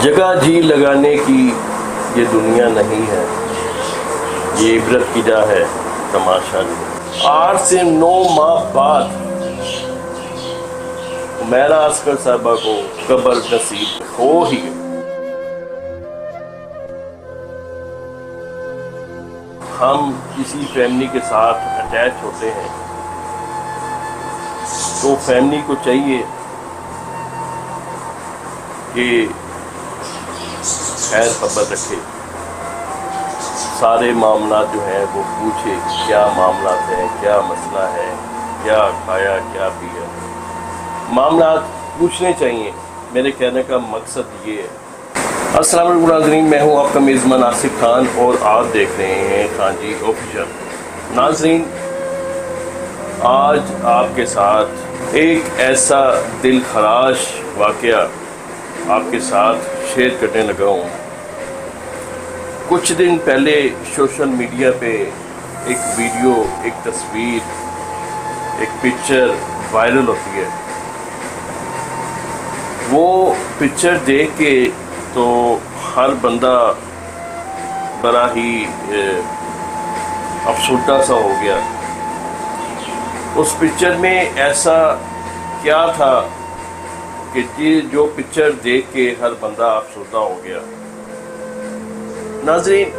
جگہ جی لگانے کی یہ دنیا نہیں ہے، یہ عبرت کی جا ہے تماشا نہیں۔ 8 سے 9 ماہ بعد حمیرہ اصغر صاحبہ کو قبر نصیب ہو ہی گئی۔ ہم کسی فیملی کے ساتھ اٹیچ ہوتے ہیں تو فیملی کو چاہیے کہ خیر خبر رکھے، سارے معاملات جو ہیں وہ پوچھے کیا معاملات ہیں، کیا مسئلہ ہے، کیا کھایا کیا پیا، معاملات پوچھنے چاہیے۔ میرے کہنے کا مقصد یہ ہے۔ السلام علیکم ناظرین، میں ہوں آپ کا میزبان آصف خان اور آپ دیکھ رہے ہیں خان جی آفیشل۔ ناظرین، آج آپ کے ساتھ ایک ایسا دل خراش واقعہ آپ کے ساتھ شیئر کرنے لگا ہوں۔ کچھ دن پہلے سوشل میڈیا پہ ایک ویڈیو، ایک تصویر، ایک پکچر وائرل ہوتی ہے۔ وہ پکچر دیکھ کے تو ہر بندہ بڑا ہی افسردہ سا ہو گیا۔ اس پکچر میں ایسا کیا تھا کہ جو پکچر دیکھ کے ہر بندہ افسردہ ہو گیا؟ ناظرین،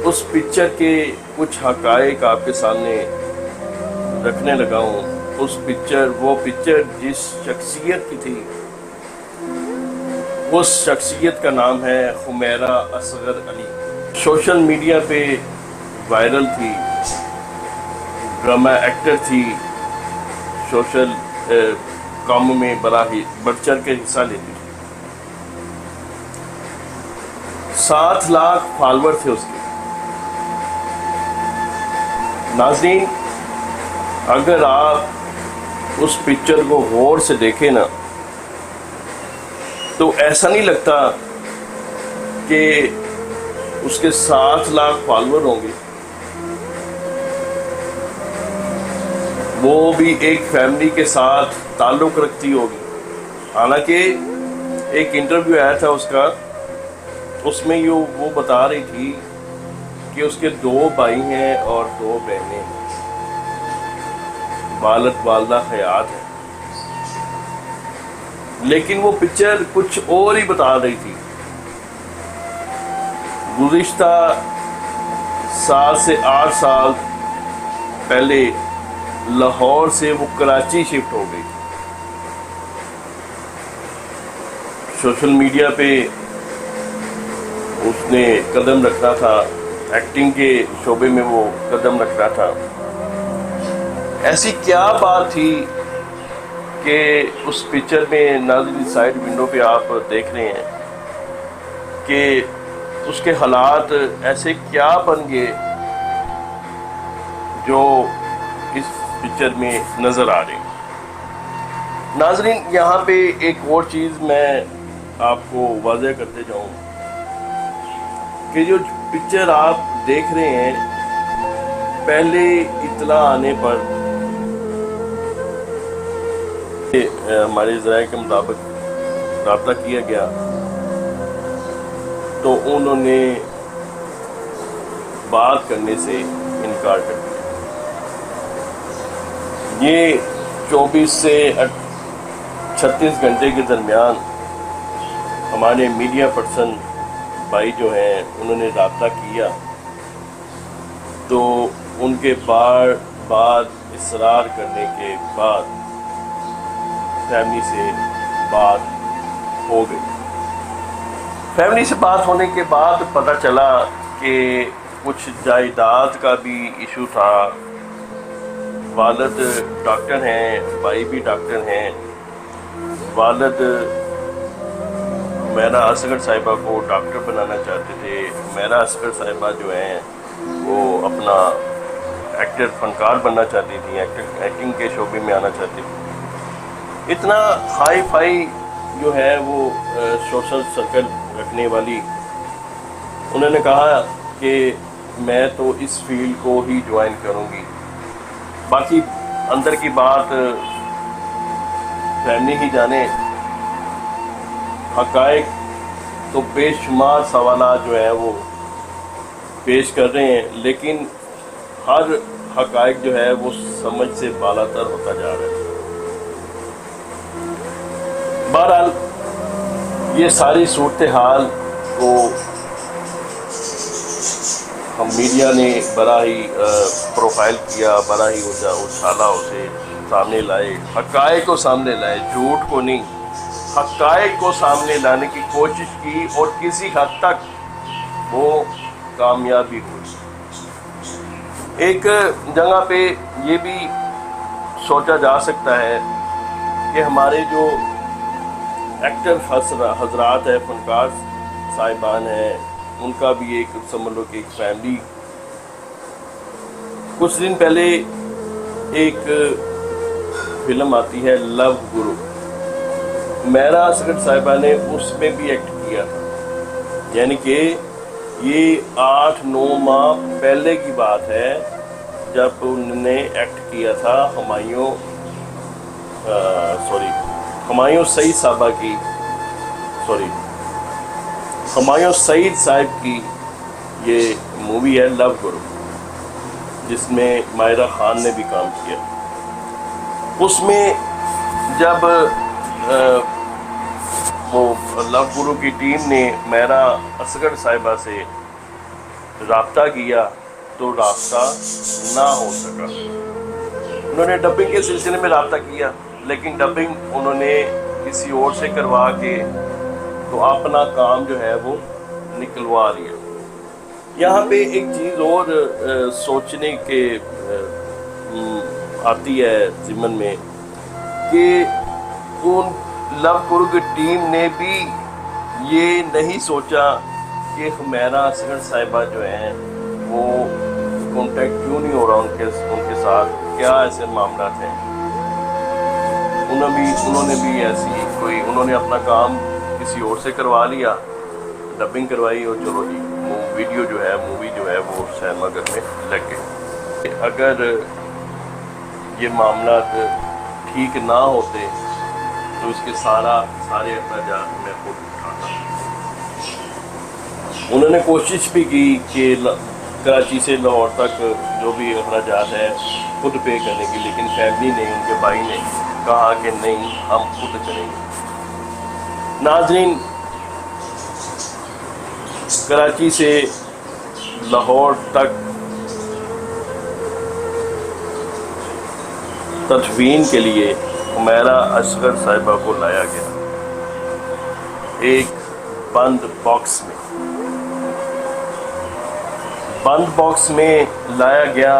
اس پکچر کے کچھ حقائق آپ کے سامنے رکھنے لگا ہوں۔ وہ پکچر جس شخصیت کی تھی، اس شخصیت کا نام ہے حمیرہ اصغر علی۔ سوشل میڈیا پہ وائرل تھی، ڈرامہ ایکٹر تھی، سوشل کاموں میں بڑھ چڑھ کے حصہ لیتی تھی۔ 7 لاکھ فالوور تھے اس کے۔ ناظرین، اگر آپ اس پکچر کو غور سے دیکھیں نا تو ایسا نہیں لگتا کہ اس کے 7 لاکھ فالوور ہوں گے۔ وہ بھی ایک فیملی کے ساتھ تعلق رکھتی ہوگی۔ حالانکہ ایک انٹرویو آیا تھا اس کا، اس میں وہ بتا رہی تھی کہ اس کے 2 بھائی ہیں اور 2 بہنیں ہیں، والد والدہ حیات ہیں، لیکن وہ پکچر کچھ اور ہی بتا رہی تھی۔ گزشتہ 7 سے 8 سال پہلے لاہور سے وہ کراچی شفٹ ہو گئی۔ سوشل میڈیا پہ اس نے قدم رکھنا تھا، ایکٹنگ کے شعبے میں وہ قدم رکھنا تھا۔ ایسی کیا بات تھی کہ اس پکچر میں، ناظرین سائیڈ ونڈو پہ آپ دیکھ رہے ہیں کہ اس کے حالات ایسے کیا بن گئے جو اس پکچر میں نظر آ رہے ہیں۔ ناظرین، یہاں پہ ایک اور چیز میں آپ کو واضح کرتے جاؤں کہ جو پکچر آپ دیکھ رہے ہیں، پہلے اطلاع آنے پر ہمارے ذرائع کے مطابق رابطہ کیا گیا تو انہوں نے بات کرنے سے انکار کر دیا۔ یہ 24 سے 36 گھنٹے کے درمیان ہمارے میڈیا پرسن بھائی جو ہیں انہوں نے رابطہ کیا تو ان کے بعد اصرار کرنے کے بعد فیملی سے بات ہو گئی۔ فیملی سے بات ہونے کے بعد پتہ چلا کہ کچھ جائیداد کا بھی ایشو تھا۔ والد ڈاکٹر ہیں، بھائی بھی ڈاکٹر ہیں۔ والد حمیرہ اصغر صاحبہ کو ڈاکٹر بنانا چاہتے تھے۔ حمیرہ اصغر صاحبہ جو ہیں وہ اپنا ایکٹر، فنکار بننا چاہتی تھیں، ایکٹنگ کے شعبے میں آنا چاہتی تھیں۔ اتنا ہائی فائی جو ہے وہ سوشل سرکل رکھنے والی، انہوں نے کہا کہ میں تو اس فیلڈ کو ہی جوائن کروں گی، باقی اندر کی بات فیملی ہی جانے۔ حقائق تو بے شمار سوالات جو ہیں وہ پیش کر رہے ہیں، لیکن ہر حقائق جو ہے وہ سمجھ سے بالاتر ہوتا جا رہا ہے۔ بہرحال یہ ساری صورتحال کو ہم میڈیا نے بڑا ہی پروفائل کیا، بڑا ہی اچھالا، اسے سامنے لائے، حقائق کو سامنے لائے، جھوٹ کو نہیں، حقائق کو سامنے لانے کی کوشش کی، اور کسی حد تک وہ کامیابی ہوئی۔ ایک جگہ پہ یہ بھی سوچا جا سکتا ہے کہ ہمارے جو ایکٹر حضرات ہیں، فنکار صاحبان ہیں، ان کا بھی ایک سمجھ لو کہ ایک فیملی، کچھ دن پہلے ایک فلم آتی ہے لو گرو، میرا اصغر صاحبہ نے اس میں بھی ایکٹ کیا تھا، یعنی کہ یہ 8-9 ماہ پہلے کی بات ہے جب انہوں نے ایکٹ کیا تھا ہمایوں سعید صاحب کی یہ مووی ہے لو گرو، جس میں ماہرہ خان نے بھی کام کیا۔ اس میں جب وہ لو گرو کی ٹیم نے ماہرہ اصغر صاحبہ سے رابطہ کیا تو رابطہ نہ ہو سکا۔ انہوں نے ڈبنگ کے سلسلے میں رابطہ کیا، لیکن ڈبنگ انہوں نے کسی اور سے کروا کے تو اپنا کام جو ہے وہ نکلوا لیا۔ یہاں پہ ایک چیز اور سوچنے کے آتی ہے ذہن میں کہ ان لو گرو کی ٹیم نے بھی یہ نہیں سوچا کہ ہمیرہ اصغر صاحبہ جو ہیں وہ کانٹیکٹ کیوں نہیں ہو رہا ان کے ساتھ، کیا ایسے معاملات ہیں۔ انہوں نے بھی ایسی کوئی، انہوں نے اپنا کام کسی اور سے کروا لیا، ڈبنگ کروائی، اور چلو جی ویڈیو جو ہے، مووی جو ہے وہ سینما گھر میں لگ گئی۔ اگر یہ معاملات ٹھیک نہ ہوتے تو اس کے سارے اخراجات میں خود اٹھاتا۔ انہوں نے کوشش بھی کی کہ کراچی سے لاہور تک جو بھی اخراجات ہیں خود پے کرنے کی، لیکن فیملی نے، ان کے بھائی نے کہا کہ نہیں، ہم خود کریں گے۔ ناظرین، کراچی سے لاہور تک تدفین کے لیے ہمیرہ اصغر صاحبہ کو لایا گیا ایک بند باکس میں لایا گیا،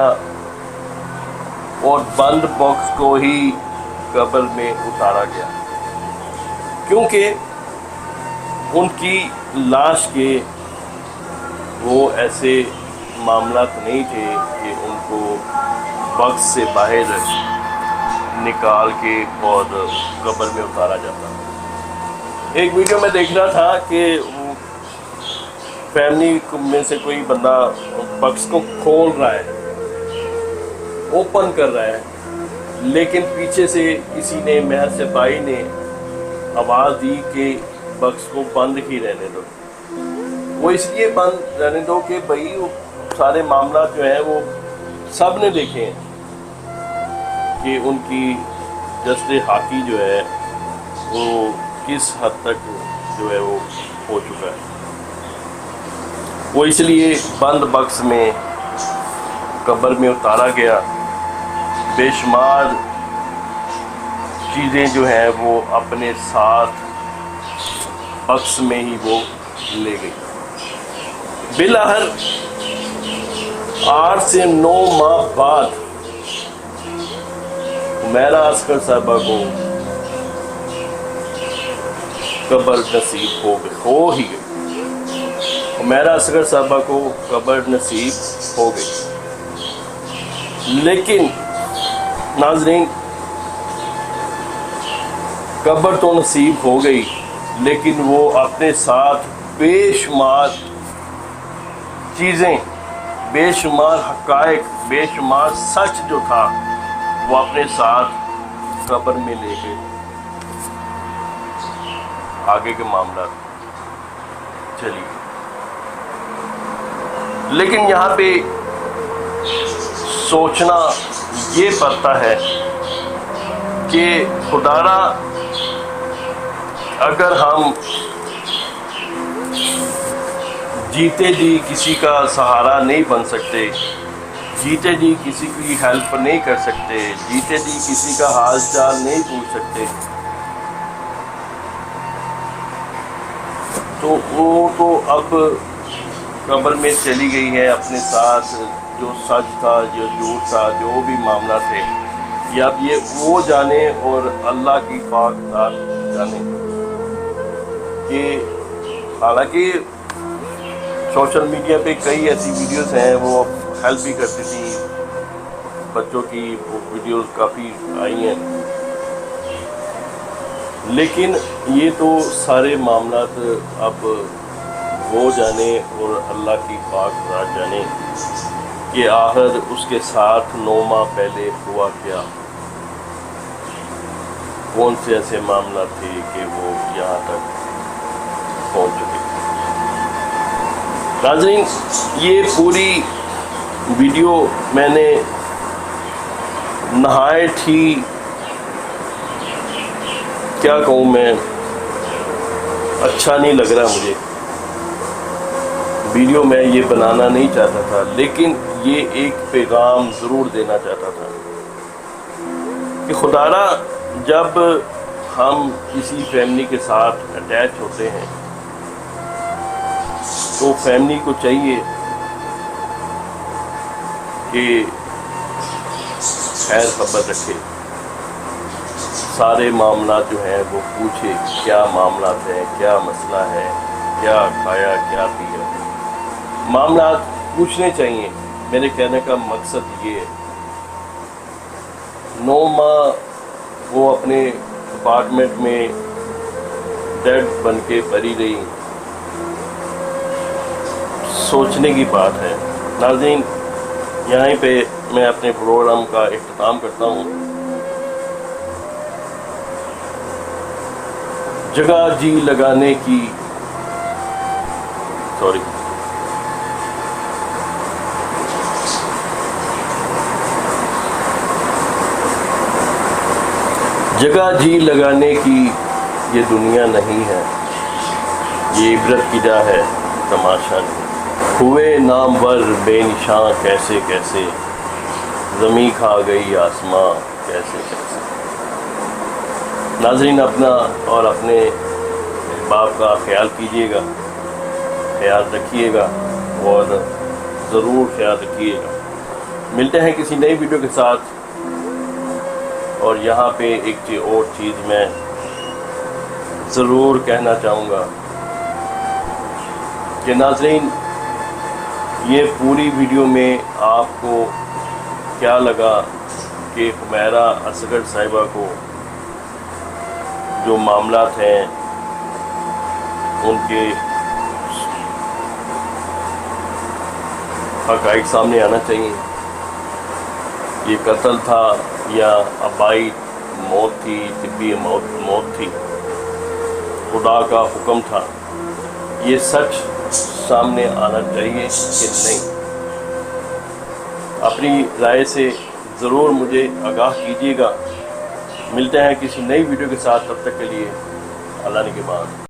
اور بند باکس کو ہی قبر میں اتارا گیا، کیونکہ ان کی لاش کے وہ ایسے معاملات نہیں تھے کہ ان کو باکس سے باہر نکال کے اور قبر میں اتارا جاتا۔ ایک ویڈیو میں دیکھ رہا تھا کہ فیملی میں سے کوئی بندہ باکس کو کھول رہا ہے، اوپن کر رہا ہے، لیکن پیچھے سے کسی نے، مہر سپاہی نے آواز دی کہ باکس کو بند ہی رہنے دو۔ وہ اس لیے بند رہنے دو کہ بھائی وہ سارے معاملات جو ہیں وہ سب نے دیکھے ہیں کہ ان کی جسد حاکی جو ہے وہ کس حد تک جو ہے وہ ہو چکا ہے۔ وہ اس لیے بند باکس میں قبر میں اتارا گیا۔ بے شمار چیزیں جو ہیں وہ اپنے ساتھ باکس میں ہی وہ لے گئی۔ بالآخر 8 سے 9 ماہ بعد ہمیرہ اصغر صاحبہ کو قبر نصیب ہو ہی گئی۔ ہمیرہ اصغر صاحبہ کو قبر نصیب ہو گئی، لیکن ناظرین، قبر تو نصیب ہو گئی، لیکن وہ اپنے ساتھ بے شمار چیزیں، بے شمار حقائق، بے شمار سچ جو تھا وہ اپنے ساتھ قبر میں لے گئے۔ آگے کے معاملات چلی گئی۔ لیکن یہاں پہ سوچنا یہ پڑتا ہے کہ خدارا اگر ہم جیتے جی کسی کا سہارا نہیں بن سکتے، جیتے جی کسی کی ہیلپ نہیں کر سکتے، جیتے جی کسی کا حال چال نہیں پوچھ سکتے، تو وہ تو اب قبر میں چلی گئی ہے اپنے ساتھ جو سچ تھا، جو جھوٹ تھا، جو بھی معاملہ تھے، یہ اب یہ وہ جانے اور اللہ کی پاک ذات جانے۔ کہ حالانکہ سوشل میڈیا پہ کئی ایسی ویڈیوز ہیں، وہ ہیلپ بھی کرتی تھی، بچوں کی ویڈیوز کافی آئی ہیں، لیکن یہ تو سارے معاملات اب وہ جانے اور اللہ کی پاک ذات جانے کہ آخر اس کے ساتھ 9 ماہ پہلے ہوا کیا، کون سے ایسے معاملات تھے کہ وہ یہاں تک پہنچ چکے۔ ناظرین، یہ پوری ویڈیو میں نے نہایت ہی کیا کہوں میں، اچھا نہیں لگ رہا مجھے، ویڈیو میں یہ بنانا نہیں چاہتا تھا، لیکن یہ ایک پیغام ضرور دینا چاہتا تھا کہ خدارا جب ہم کسی فیملی کے ساتھ اٹیچ ہوتے ہیں تو فیملی کو چاہیے کہ خیر خبر رکھے، سارے معاملات جو ہیں وہ پوچھے، کیا معاملات ہیں، کیا مسئلہ ہے، کیا کھایا کیا پیا، معاملات پوچھنے چاہیے۔ میرے کہنے کا مقصد یہ ہے، 9 ماہ وہ اپنے اپارٹمنٹ میں ڈیڈ بن کے پڑی رہی، سوچنے کی بات ہے۔ ناظرین، یہیں پہ میں اپنے پروگرام کا اختتام کرتا ہوں۔ جگہ جی لگانے کی جگہ جی لگانے کی یہ دنیا نہیں ہے، یہ عبرت کی جا ہے، تماشا نہیں۔ ہوئے نامور بے نشاں کیسے کیسے، زمیں کھا گئی آسماں کیسے کیسے۔ ناظرین، اپنا اور اپنے باپ کا خیال کیجیے گا، خیال رکھیے گا، اور ضرور خیال رکھیے گا۔ ملتے ہیں کسی نئی ویڈیو کے ساتھ۔ اور یہاں پہ ایک اور چیز میں ضرور کہنا چاہوں گا کہ ناظرین، یہ پوری ویڈیو میں آپ کو کیا لگا کہ حمیرہ اصغر صاحبہ کو جو معاملات ہیں ان کے حقائق سامنے آنا چاہیے۔ یہ قتل تھا یا آبائی موت تھی، طبی موت تھی، خدا کا حکم تھا، یہ سچ سامنے آنا چاہیے کہ نہیں؟ اپنی رائے سے ضرور مجھے آگاہ کیجیے گا۔ ملتے ہیں کسی نئی ویڈیو کے ساتھ، تب تک کے لیے اللہ نگہبان۔